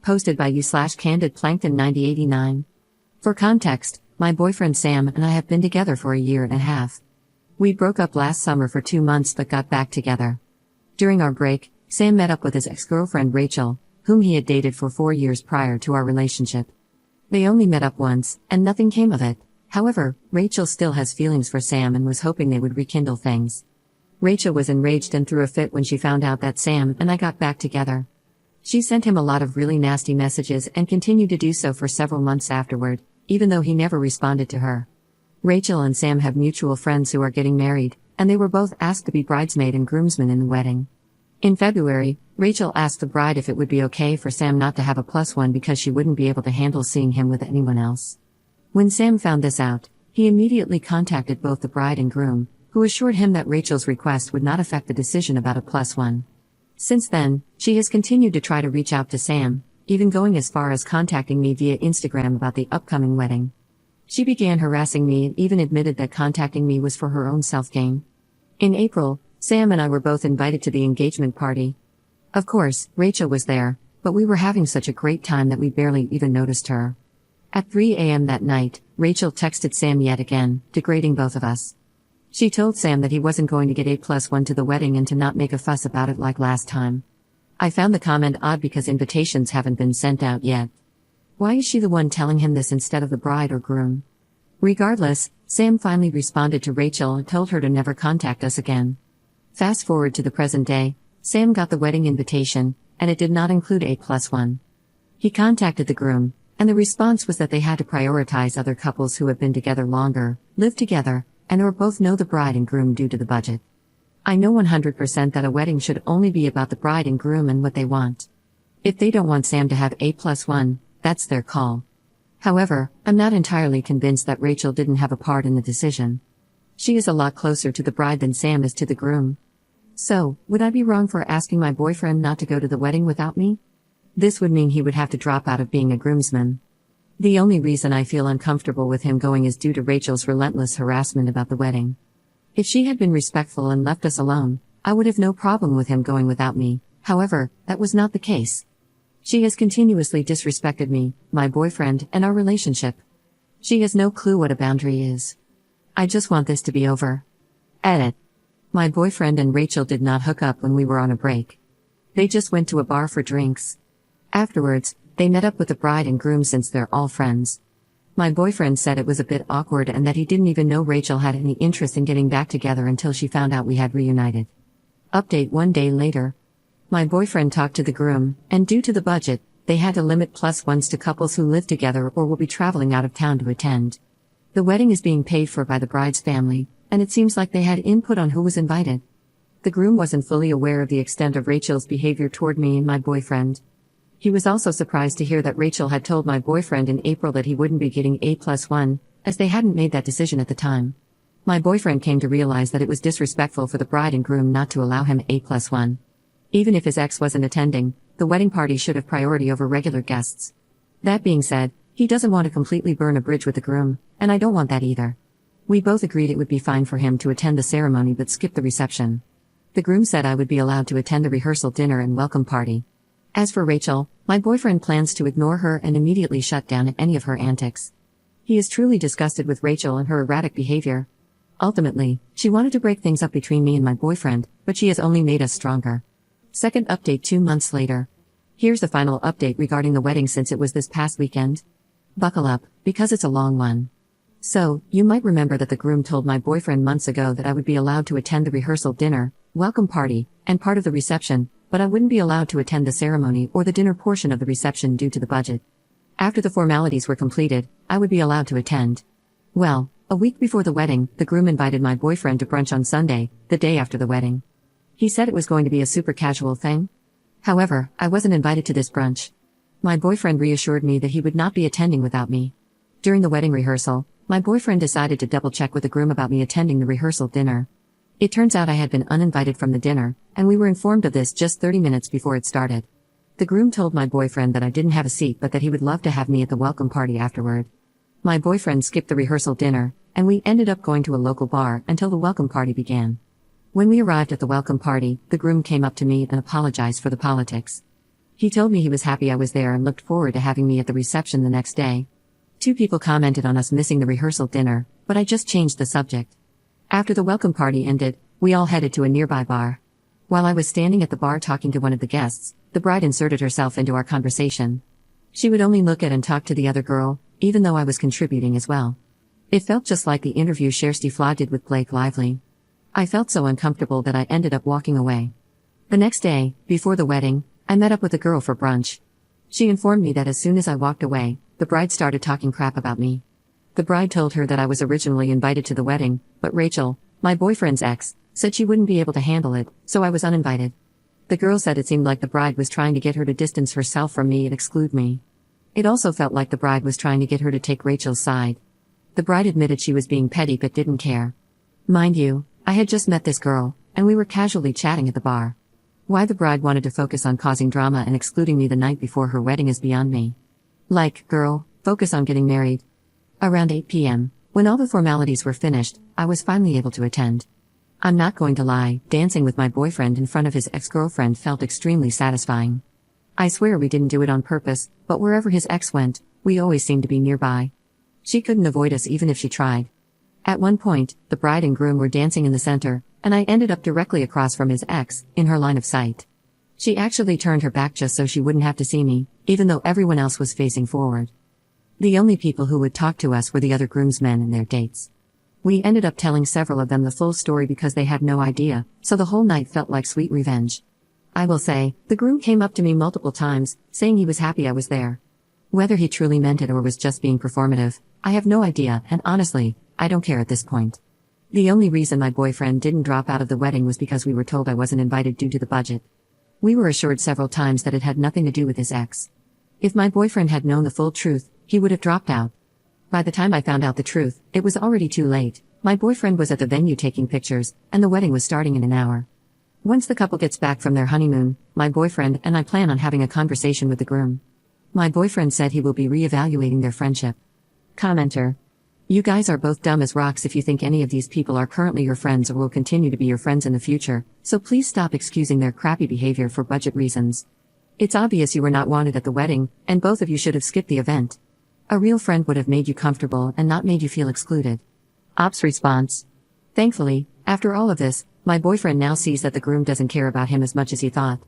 Posted by you/Candid Plankton 9089. For context, my boyfriend Sam and I have been together for a year and a half. We broke up last summer for 2 months but got back together. During our break, Sam met up with his ex-girlfriend Rachel, whom he had dated for 4 years prior to our relationship. They only met up once, and nothing came of it. However, Rachel still has feelings for Sam and was hoping they would rekindle things. Rachel was enraged and threw a fit when she found out that Sam and I got back together. She sent him a lot of really nasty messages and continued to do so for several months afterward, even though he never responded to her. Rachel and Sam have mutual friends who are getting married, and they were both asked to be bridesmaid and groomsman in the wedding. In February, Rachel asked the bride if it would be okay for Sam not to have a +1 because she wouldn't be able to handle seeing him with anyone else. When Sam found this out, he immediately contacted both the bride and groom, who assured him that Rachel's request would not affect the decision about a +1. Since then, she has continued to try to reach out to Sam, even going as far as contacting me via Instagram about the upcoming wedding. She began harassing me and even admitted that contacting me was for her own self-gain. In April, Sam and I were both invited to the engagement party. Of course, Rachel was there, but we were having such a great time that we barely even noticed her. At 3 a.m. that night, Rachel texted Sam yet again, degrading both of us. She told Sam that he wasn't going to get a +1 to the wedding and to not make a fuss about it like last time. I found the comment odd because invitations haven't been sent out yet. Why is she the one telling him this instead of the bride or groom? Regardless, Sam finally responded to Rachel and told her to never contact us again. Fast forward to the present day, Sam got the wedding invitation, and it did not include a +1. He contacted the groom, and the response was that they had to prioritize other couples who have been together longer, live together, and or both know the bride and groom due to the budget. I know 100% that a wedding should only be about the bride and groom and what they want. If they don't want Sam to have a +1, that's their call. However, I'm not entirely convinced that Rachel didn't have a part in the decision. She is a lot closer to the bride than Sam is to the groom. So, would I be wrong for asking my boyfriend not to go to the wedding without me? This would mean he would have to drop out of being a groomsman. The only reason I feel uncomfortable with him going is due to Rachel's relentless harassment about the wedding. If she had been respectful and left us alone, I would have no problem with him going without me. However, that was not the case. She has continuously disrespected me, my boyfriend, and our relationship. She has no clue what a boundary is. I just want this to be over. Edit. My boyfriend and Rachel did not hook up when we were on a break. They just went to a bar for drinks. Afterwards, they met up with the bride and groom since they're all friends. My boyfriend said it was a bit awkward and that he didn't even know Rachel had any interest in getting back together until she found out we had reunited. Update 1 day later. My boyfriend talked to the groom, and due to the budget, they had to limit +1s to couples who live together or will be traveling out of town to attend. The wedding is being paid for by the bride's family, and it seems like they had input on who was invited. The groom wasn't fully aware of the extent of Rachel's behavior toward me and my boyfriend. He was also surprised to hear that Rachel had told my boyfriend in April that he wouldn't be getting a +1, as they hadn't made that decision at the time. My boyfriend came to realize that it was disrespectful for the bride and groom not to allow him a +1. Even if his ex wasn't attending, the wedding party should have priority over regular guests. That being said, he doesn't want to completely burn a bridge with the groom, and I don't want that either. We both agreed it would be fine for him to attend the ceremony but skip the reception. The groom said I would be allowed to attend the rehearsal dinner and welcome party. As for Rachel, my boyfriend plans to ignore her and immediately shut down any of her antics. He is truly disgusted with Rachel and her erratic behavior. Ultimately, she wanted to break things up between me and my boyfriend, but she has only made us stronger. Second update 2 months later. Here's the final update regarding the wedding since it was this past weekend. Buckle up, because it's a long one. So, you might remember that the groom told my boyfriend months ago that I would be allowed to attend the rehearsal dinner, welcome party, and part of the reception, but I wouldn't be allowed to attend the ceremony or the dinner portion of the reception due to the budget. After the formalities were completed, I would be allowed to attend. Well, a week before the wedding, the groom invited my boyfriend to brunch on Sunday, the day after the wedding. He said it was going to be a super casual thing. However, I wasn't invited to this brunch. My boyfriend reassured me that he would not be attending without me. During the wedding rehearsal, my boyfriend decided to double-check with the groom about me attending the rehearsal dinner. It turns out I had been uninvited from the dinner, and we were informed of this just 30 minutes before it started. The groom told my boyfriend that I didn't have a seat but that he would love to have me at the welcome party afterward. My boyfriend skipped the rehearsal dinner, and we ended up going to a local bar until the welcome party began. When we arrived at the welcome party, the groom came up to me and apologized for the politics. He told me he was happy I was there and looked forward to having me at the reception the next day. 2 people commented on us missing the rehearsal dinner, but I just changed the subject. After the welcome party ended, we all headed to a nearby bar. While I was standing at the bar talking to one of the guests, the bride inserted herself into our conversation. She would only look at and talk to the other girl, even though I was contributing as well. It felt just like the interview Kirsty Flaw did with Blake Lively. I felt so uncomfortable that I ended up walking away. The next day, before the wedding, I met up with a girl for brunch. She informed me that as soon as I walked away, the bride started talking crap about me. The bride told her that I was originally invited to the wedding, but Rachel, my boyfriend's ex, said she wouldn't be able to handle it, so I was uninvited. The girl said it seemed like the bride was trying to get her to distance herself from me and exclude me. It also felt like the bride was trying to get her to take Rachel's side. The bride admitted she was being petty but didn't care. Mind you, I had just met this girl, and we were casually chatting at the bar. Why the bride wanted to focus on causing drama and excluding me the night before her wedding is beyond me. Like, girl, focus on getting married. Around 8 p.m., when all the formalities were finished, I was finally able to attend. I'm not going to lie, dancing with my boyfriend in front of his ex-girlfriend felt extremely satisfying. I swear we didn't do it on purpose, but wherever his ex went, we always seemed to be nearby. She couldn't avoid us even if she tried. At one point, the bride and groom were dancing in the center, and I ended up directly across from his ex, in her line of sight. She actually turned her back just so she wouldn't have to see me, even though everyone else was facing forward. The only people who would talk to us were the other groomsmen and their dates. We ended up telling several of them the full story because they had no idea, so the whole night felt like sweet revenge. I will say, the groom came up to me multiple times, saying he was happy I was there. Whether he truly meant it or was just being performative, I have no idea, and honestly, I don't care at this point. The only reason my boyfriend didn't drop out of the wedding was because we were told I wasn't invited due to the budget. We were assured several times that it had nothing to do with his ex. If my boyfriend had known the full truth, he would have dropped out. By the time I found out the truth, it was already too late. My boyfriend was at the venue taking pictures, and the wedding was starting in an hour. Once the couple gets back from their honeymoon, my boyfriend and I plan on having a conversation with the groom. My boyfriend said he will be re-evaluating their friendship. Commenter. You guys are both dumb as rocks if you think any of these people are currently your friends or will continue to be your friends in the future, so please stop excusing their crappy behavior for budget reasons. It's obvious you were not wanted at the wedding, and both of you should have skipped the event. A real friend would have made you comfortable and not made you feel excluded. Ops response. Thankfully, after all of this, my boyfriend now sees that the groom doesn't care about him as much as he thought.